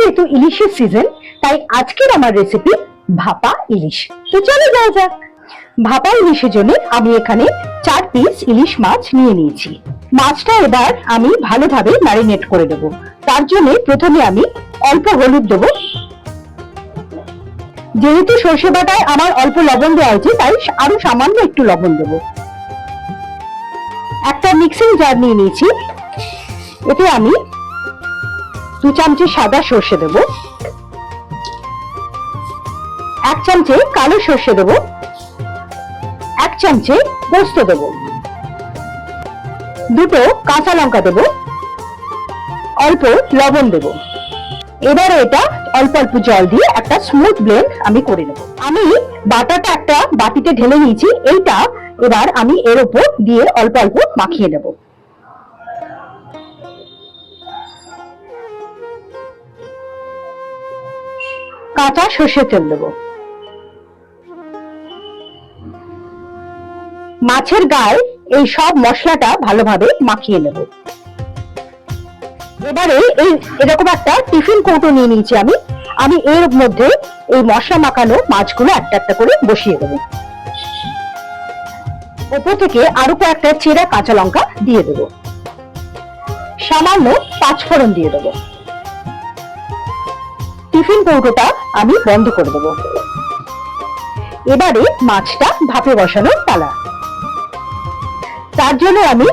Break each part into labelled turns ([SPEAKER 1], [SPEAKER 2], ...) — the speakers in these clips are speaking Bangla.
[SPEAKER 1] যেহেতু ইলিশের সিজন, তাই আজকের আমার রেসিপি ভাপা ইলিশ। তো চলে যাওয়া যাক। ভাপা ইলিশের জন্য আমি এখানে 4 পিস ইলিশ মাছ নিয়ে নিয়েছি। মাছটা এবার আমি ভালোভাবে ম্যারিনেট করে দেবো। তার জন্য প্রথমে আমি অল্প হলুদ দেবো। যেহেতু সর্ষে বাটায় আমার অল্প লবণ দেওয়া হয়েছে, তাই আরো সামান্য একটু লবণ দেবো। একটা মিক্সিং জার নিয়ে নিয়েছি। এতে আমি 2 চামচে সাদা সর্ষে দেব, 1 চামচে কালো সর্ষে দেব, 1 চামচে পোস্ত দেব, 2 কাঁচা লঙ্কা দেব, অল্প লবণ দেব। এবারে এটা অল্প অল্প জল দিয়ে একটা স্মুথ ব্লেন্ড আমি করে নেব। আমি বাটাটা একটা বাটিতে ঢেলে নিয়েছি। এইটা এবার আমি এর উপর দিয়ে অল্প অল্প মাখিয়ে নেব। কাঁচা সর্ষের তেল দেব। মাছের গায়ে এই সব মশলাটা ভালোভাবে মাখিয়ে নেব। এবারে এরকম একটা টিফিন কৌটো নিয়ে নিয়েছি আমি এর মধ্যে এই মশলা মাখানো মাছগুলো একটা একটা করে বসিয়ে দেবো। ওপর থেকে আরো কয়েকটা চেরা কাঁচা লঙ্কা দিয়ে দেবো। সামান্য 5 ফোড়ন দিয়ে দেবো। টিফিন কৌটোটা আমি বন্ধ করে দেবো। এবারে মাছটা ভাপে বসানোর পালা। তার জন্য আমি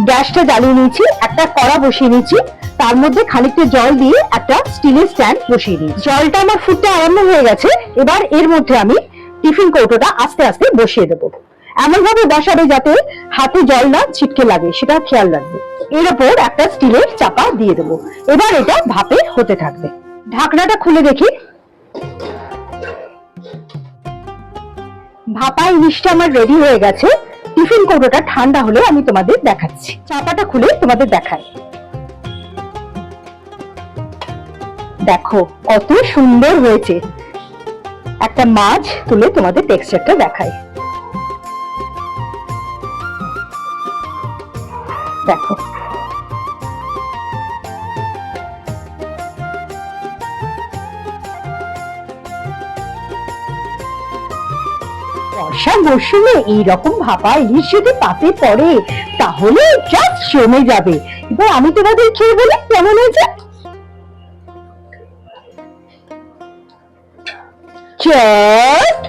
[SPEAKER 1] গ্যাসটা জ্বালিয়ে নিয়েছি, একটা কড়া বসিয়ে নিয়েছি। তার মধ্যে খানিকটা জল দিয়ে একটা স্টিলের স্ট্যান্ড বসিয়ে দিই। জলটা আমার ফুটতে আরম্ভ হয়ে গেছে। এবার এর মধ্যে আমি টিফিন কৌটোটা আস্তে আস্তে বসিয়ে দেবো। এমন ভাবে বসাবে যাতে হাতে জল না ছিটকে লাগে, সেটা খেয়াল রাখবে। এর উপর একটা স্টিলের চাপা দিয়ে দেবো। এবার এটা ভাপে হতে থাকবে। ঢাকনাটা খুলে দেখি। ভাপা ইলিশটা আমার রেডি হয়ে গেছে। টিফিন কৌটোটা ঠান্ডা হলে আমি তোমাদের দেখাচ্ছি। চাপাটা খুলে তোমাদের দেখাই। দেখো কত সুন্দর হয়েছে। একটা মাছ তুলে তোমাদের টেক্সচারটা দেখাই। দেখো বর্ষার মরশুমে এইরকম ভাপা ইলিশ যদি পাতে পড়ে তাহলে জাস্ট জমে যাবে। এবার আমি তোমাদের খেয়ে বলি কেমন হয়েছে। জাস্ট